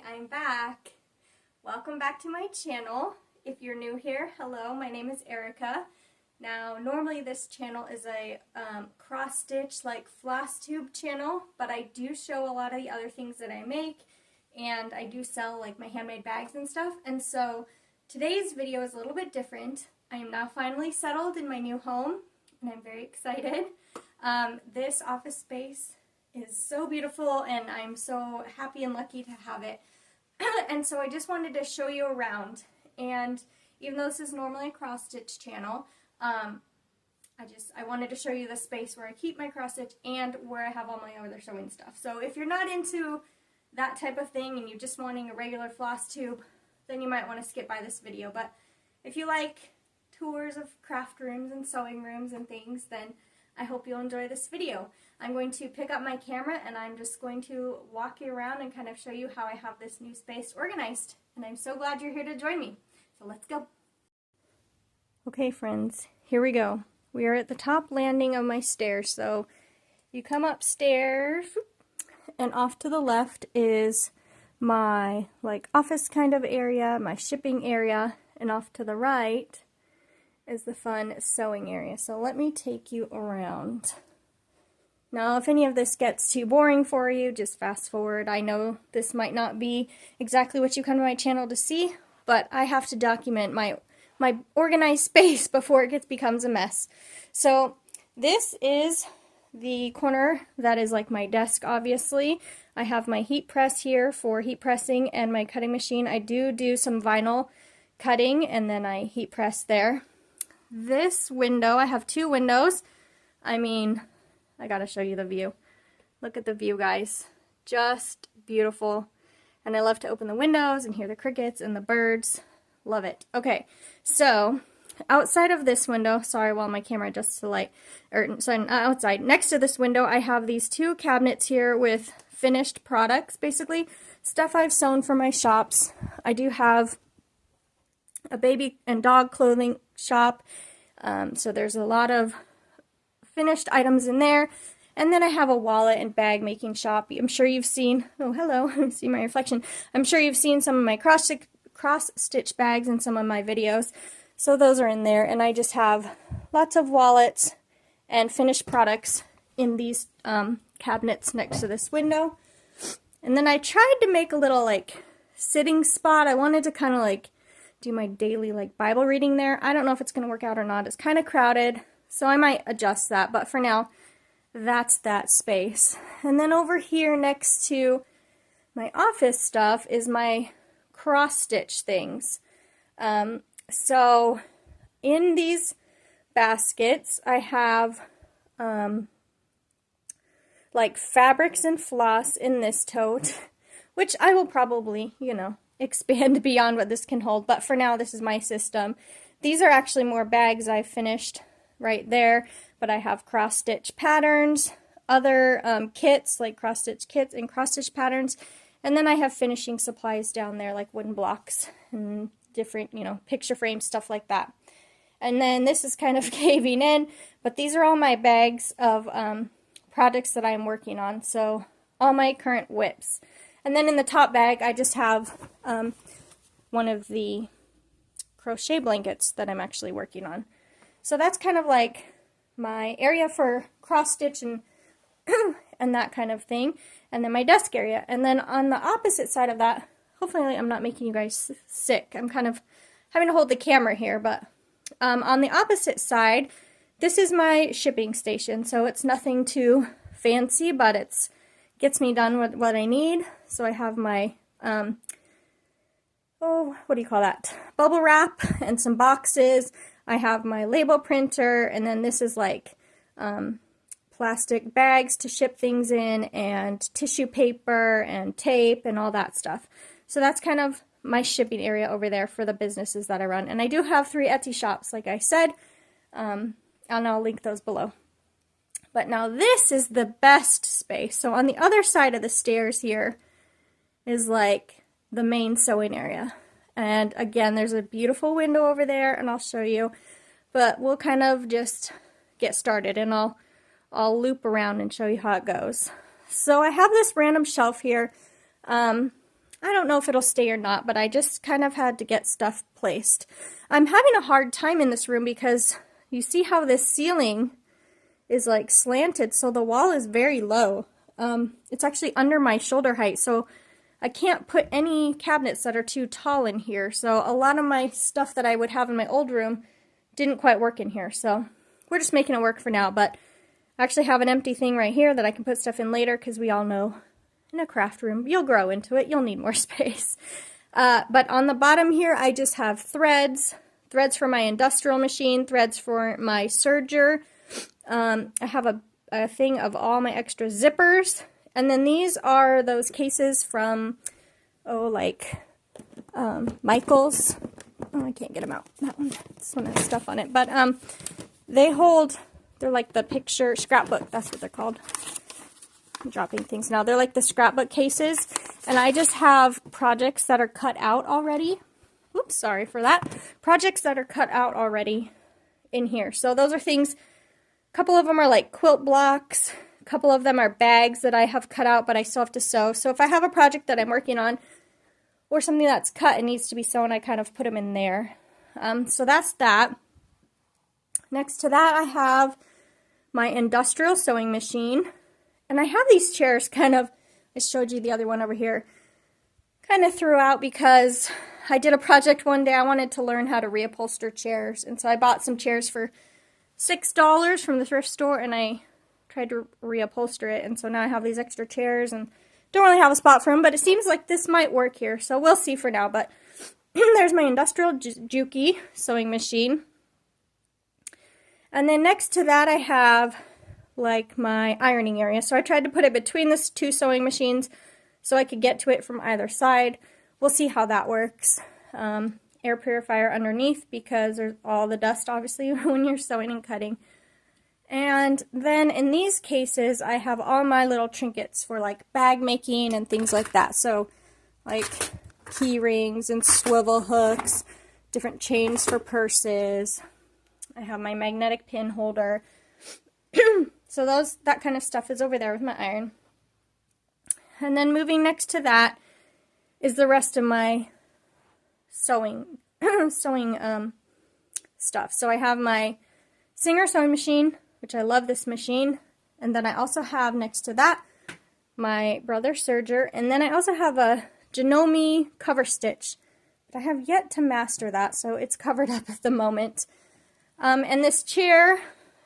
Hi, I'm back. Welcome back to my channel. If you're new here, hello, my name is Erica. Now, normally this channel is a cross-stitch, like Flosstube channel, but I do show a lot of the other things that I make, and I do sell like my handmade bags and stuff, and so today's video is a little bit different. I am now finally settled in my new home, and I'm very excited. This office space is so beautiful, and I'm so happy and lucky to have it. And so I just wanted to show you around, and even though this is normally a cross-stitch channel, I wanted to show you the space where I keep my cross-stitch and where I have all my other sewing stuff. So if you're not into that type of thing and you're just wanting a regular floss tube, then you might want to skip by this video. But if you like tours of craft rooms and sewing rooms and things, then I hope you'll enjoy this video. I'm going to pick up my camera and I'm just going to walk you around and kind of show you how I have this new space organized. And I'm so glad you're here to join me. So let's go. Okay friends, here we go. We are at the top landing of my stairs. So you come upstairs and off to the left is my like office kind of area, my shipping area, and off to the right is the fun sewing area. So let me take you around. Now, if any of this gets too boring for you, just fast forward. I know this might not be exactly what you come to my channel to see, but I have to document my organized space before it becomes a mess. So this is the corner that is like my desk, obviously. I have my heat press here for heat pressing and my cutting machine. I do some vinyl cutting and then I heat press there. This window, I have two windows. I mean, I gotta show you the view. Look at the view, guys. Just beautiful. And I love to open the windows and hear the crickets and the birds. Love it. Okay, so outside of this window, sorry while my camera adjusts the light, outside, next to this window, I have these two cabinets here with finished products, basically. Stuff I've sewn for my shops. I do have a baby and dog clothing shop, so there's a lot of finished items in there. And then I have a wallet and bag making shop. I'm sure you've seen, oh hello, see my reflection. I'm sure you've seen some of my cross-stitch bags in some of my videos. So those are in there, and I just have lots of wallets and finished products in these cabinets next to this window. And then I tried to make a little like sitting spot. I wanted to kind of like do my daily like Bible reading there. I don't know if it's going to work out or not. It's kind of crowded, so I might adjust that, but for now, that's that space. And then over here next to my office stuff is my cross-stitch things. So in these baskets, I have like fabrics and floss in this tote, which I will probably, you know, expand beyond what this can hold, but for now this is my system. These are actually more bags I finished right there, but I have cross-stitch patterns, other kits like cross-stitch kits and cross-stitch patterns, and then I have finishing supplies down there like wooden blocks and different, you know, picture frames, stuff like that. And then this is kind of caving in, but these are all my bags of projects that I'm working on, so all my current whips. And then in the top bag, I just have one of the crochet blankets that I'm actually working on. So that's kind of like my area for cross-stitch and, and that kind of thing. And then my desk area. And then on the opposite side of that, hopefully I'm not making you guys sick. I'm kind of having to hold the camera here, but on the opposite side, this is my shipping station. So it's nothing too fancy, but it's gets me done with what I need. So I have my, what do you call that? Bubble wrap and some boxes. I have my label printer, and then this is like plastic bags to ship things in, and tissue paper and tape and all that stuff. So that's kind of my shipping area over there for the businesses that I run. And I do have 3 Etsy shops, like I said, and I'll link those below. But now this is the best space. So on the other side of the stairs here is like the main sewing area. And again, there's a beautiful window over there, and I'll show you. But we'll kind of just get started, and I'll loop around and show you how it goes. So I have this random shelf here. I don't know if it'll stay or not, but I just kind of had to get stuff placed. I'm having a hard time in this room because you see how this ceiling is like slanted, so the wall is very low. It's actually under my shoulder height, so I can't put any cabinets that are too tall in here. So a lot of my stuff that I would have in my old room didn't quite work in here. So we're just making it work for now, but I actually have an empty thing right here that I can put stuff in later, because we all know in a craft room, you'll grow into it, you'll need more space. But on the bottom here, I just have threads for my industrial machine, threads for my serger. I have a thing of all my extra zippers. And then these are those cases from, Michael's. Oh, I can't get them out. That one, this one has stuff on it. But they're like the picture scrapbook. That's what they're called. I'm dropping things now. They're like the scrapbook cases. And I just have projects that are cut out already. Oops, sorry for that. Projects that are cut out already in here. So those are things, a couple of them are like quilt blocks. A couple of them are bags that I have cut out, but I still have to sew. So if I have a project that I'm working on or something that's cut and needs to be sewn, I kind of put them in there. So that's that. Next to that, I have my industrial sewing machine. And I have these chairs kind of, I showed you the other one over here, kind of threw out because I did a project one day. I wanted to learn how to reupholster chairs. And so I bought some chairs for $6 from the thrift store, and I tried to reupholster it. And so now I have these extra chairs and don't really have a spot for them, but it seems like this might work here. So we'll see for now. But there's my industrial Juki sewing machine. And then next to that, I have like my ironing area. So I tried to put it between the two sewing machines so I could get to it from either side. We'll see how that works. Air purifier underneath because there's all the dust obviously when you're sewing and cutting. And then in these cases I have all my little trinkets for like bag making and things like that. So like key rings and swivel hooks, different chains for purses. I have my magnetic pin holder. So that kind of stuff is over there with my iron. And then moving next to that is the rest of my sewing stuff. So I have my Singer sewing machine, which I love this machine. And then I also have next to that my Brother serger. And then I also have a Janome cover stitch. But I have yet to master that, so it's covered up at the moment. And this chair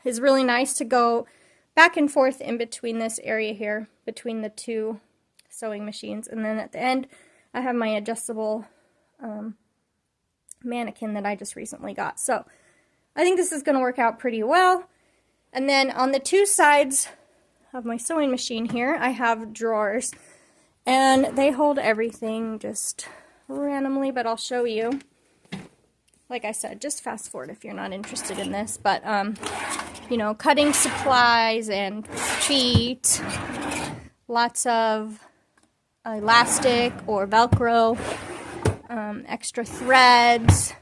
is really nice to go back and forth in between this area here, between the two sewing machines. And then at the end, I have my adjustable mannequin that I just recently got. So I think this is going to work out pretty well. And then on the two sides of my sewing machine here, I have drawers. And they hold everything just randomly, but I'll show you. Like I said, just fast forward if you're not interested in this. But, you know, cutting supplies and feet, lots of elastic or Velcro, extra threads.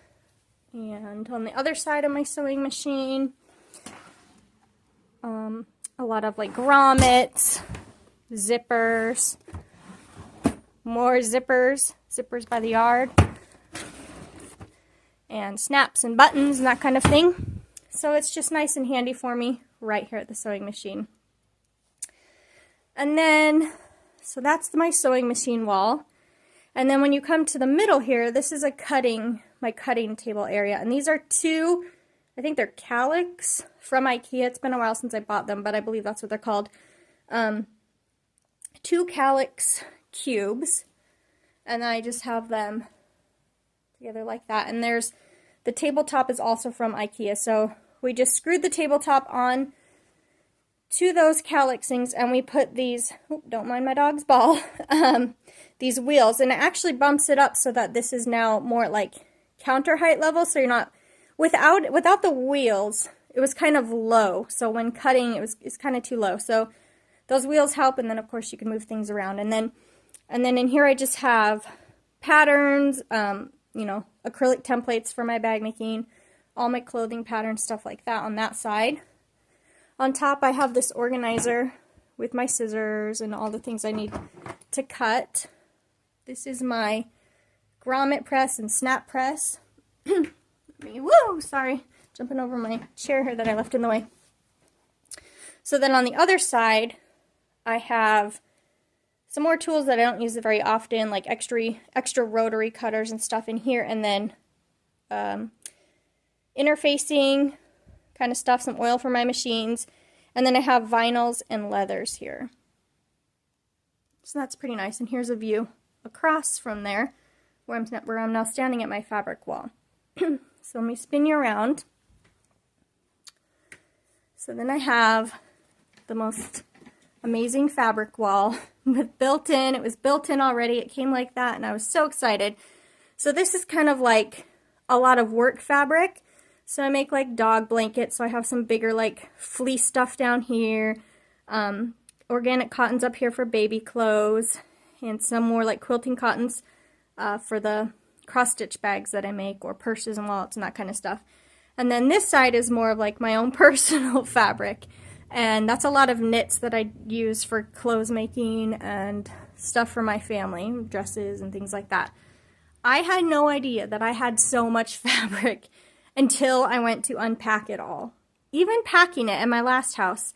And on the other side of my sewing machine, a lot of like grommets, zippers, more zippers by the yard, and snaps and buttons and that kind of thing. So it's just nice and handy for me right here at the sewing machine. And then, so that's my sewing machine wall. And then when you come to the middle here, this is my cutting table area. And these are two, I think they're Calyx from IKEA. It's been a while since I bought them, but I believe that's what they're called. Two Calyx cubes. And I just have them together like that. And there's, the tabletop is also from IKEA. So we just screwed the tabletop on to those Calyx things, and we put these, oh, don't mind my dog's ball, these wheels, and it actually bumps it up so that this is now more like counter height level, so you're not, without the wheels, it was kind of low, so when cutting, it's kind of too low, so those wheels help, and then of course you can move things around, and then in here I just have patterns, you know, acrylic templates for my bag making, all my clothing patterns, stuff like that on that side. On top, I have this organizer with my scissors and all the things I need to cut. This is my grommet press and snap press. Woo! Sorry, jumping over my chair here that I left in the way. So then on the other side, I have some more tools that I don't use very often, like extra rotary cutters and stuff in here, and then interfacing kind of stuff, some oil for my machines, and then I have vinyls and leathers here. So that's pretty nice, and here's a view across from there where I'm now standing at my fabric wall. So let me spin you around. So then I have the most amazing fabric wall with built-in. It was built in already. It came like that, and I was so excited. So this is kind of like a lot of work fabric. So I make like dog blankets. So I have some bigger like fleece stuff down here. Organic cottons up here for baby clothes, and some more like quilting cottons for the cross-stitch bags that I make, or purses and wallets and that kind of stuff. And then this side is more of like my own personal fabric, and that's a lot of knits that I use for clothes making and stuff for my family, dresses and things like that. I had no idea that I had so much fabric until I went to unpack it all. Even packing it at my last house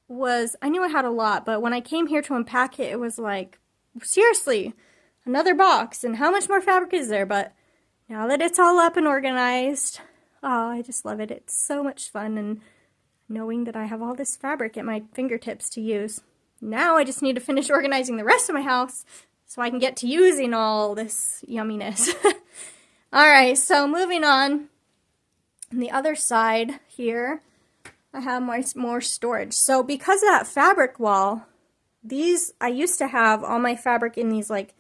I knew I had a lot, but when I came here to unpack it, it was like, seriously, another box, and how much more fabric is there? But now that it's all up and organized, oh, I just love it. It's so much fun, and knowing that I have all this fabric at my fingertips to use. Now I just need to finish organizing the rest of my house so I can get to using all this yumminess. Alright, so moving on the other side here, I have more storage. So because of that fabric wall, I used to have all my fabric in these like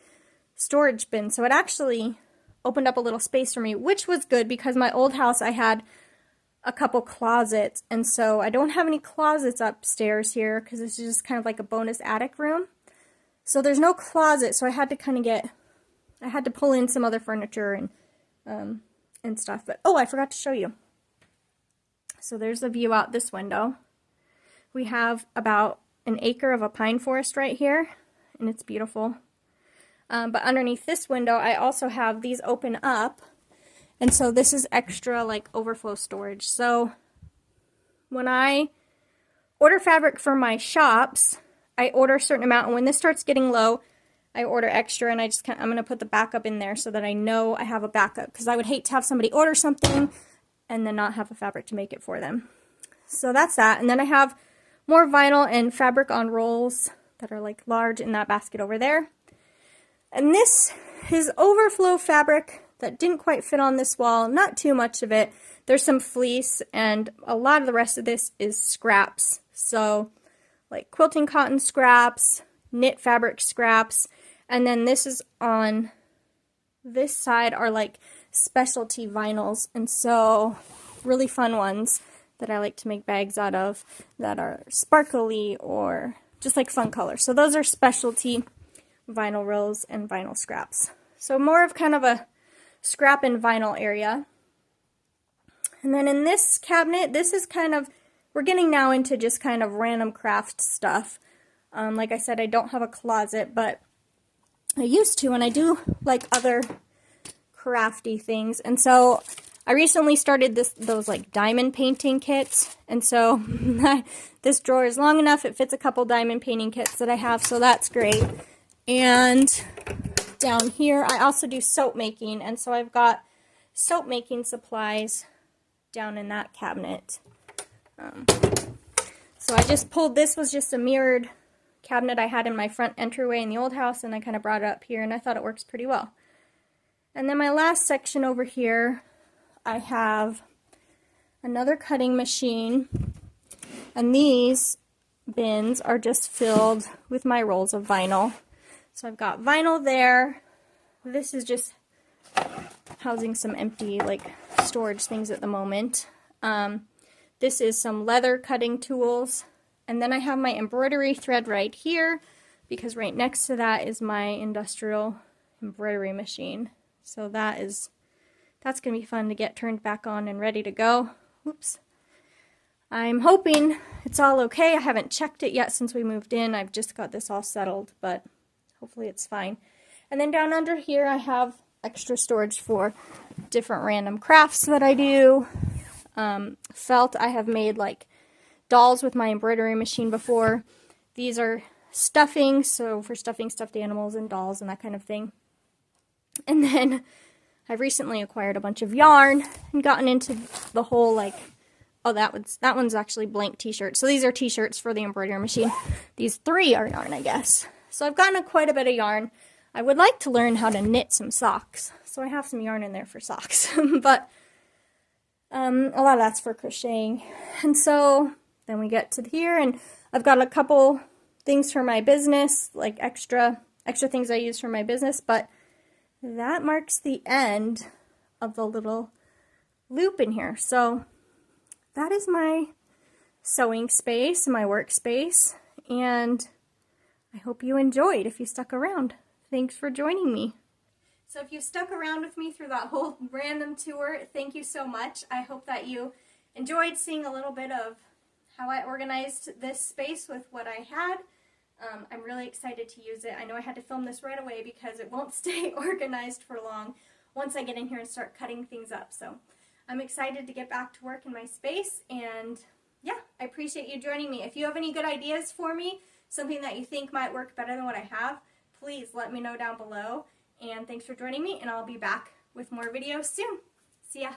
storage bins, so it actually opened up a little space for me, which was good because my old house I had a couple closets, and so I don't have any closets upstairs here because this is just kind of like a bonus attic room. So there's no closet, so I had to pull in some other furniture and stuff. But oh, I forgot to show you. So there's a view out this window. We have about an acre of a pine forest right here, and it's beautiful. But underneath this window, I also have these open up, and so this is extra like overflow storage. So when I order fabric for my shops, I order a certain amount, and when this starts getting low, I order extra, and I'm going to put the backup in there so that I know I have a backup, because I would hate to have somebody order something and then not have the fabric to make it for them. So that's that. And then I have more vinyl and fabric on rolls that are like large in that basket over there. And this is overflow fabric that didn't quite fit on this wall, not too much of it. There's some fleece, and a lot of the rest of this is scraps. So like quilting cotton scraps, knit fabric scraps, and then this is on this side are like specialty vinyls, and so really fun ones that I like to make bags out of that are sparkly or just like fun colors. So those are specialty vinyl rolls and vinyl scraps. So more of kind of a scrap and vinyl area. And then in this cabinet, this is kind of, we're getting now into just kind of random craft stuff. Like I said, I don't have a closet, but I used to, and I do like other crafty things. And so I recently started those like diamond painting kits, and so this drawer is long enough. It fits a couple diamond painting kits that I have, so that's great. And down here I also do soap making, and so I've got soap making supplies down in that cabinet. So I just pulled, this was just a mirrored cabinet I had in my front entryway in the old house, and I kind of brought it up here, and I thought it works pretty well. And then my last section over here, I have another cutting machine, and these bins are just filled with my rolls of vinyl. So I've got vinyl there. This is just housing some empty like storage things at the moment. This is some leather cutting tools, and then I have my embroidery thread right here because right next to that is my industrial embroidery machine. So that's going to be fun to get turned back on and ready to go. Oops. I'm hoping it's all okay. I haven't checked it yet since we moved in. I've just got this all settled, but hopefully it's fine. And then down under here I have extra storage for different random crafts that I do. Felt, I have made like dolls with my embroidery machine before. These are stuffing, so for stuffing stuffed animals and dolls and that kind of thing. And then I've recently acquired a bunch of yarn and gotten into the whole like, oh, that one's actually blank t-shirts. So these are t-shirts for the embroidery machine. These 3 are yarn, I guess. So I've gotten quite a bit of yarn. I would like to learn how to knit some socks. So I have some yarn in there for socks. But a lot of that's for crocheting. And so then we get to here, and I've got a couple things for my business, like extra things I use for my business, but that marks the end of the little loop in here. So that is my sewing space, my workspace, and I hope you enjoyed if you stuck around. Thanks for joining me. So if you stuck around with me through that whole random tour, thank you so much. I hope that you enjoyed seeing a little bit of how I organized this space with what I had. I'm really excited to use it. I know I had to film this right away because it won't stay organized for long once I get in here and start cutting things up. So I'm excited to get back to work in my space, and yeah, I appreciate you joining me. If you have any good ideas for me, something that you think might work better than what I have, please let me know down below. And thanks for joining me, and I'll be back with more videos soon. See ya!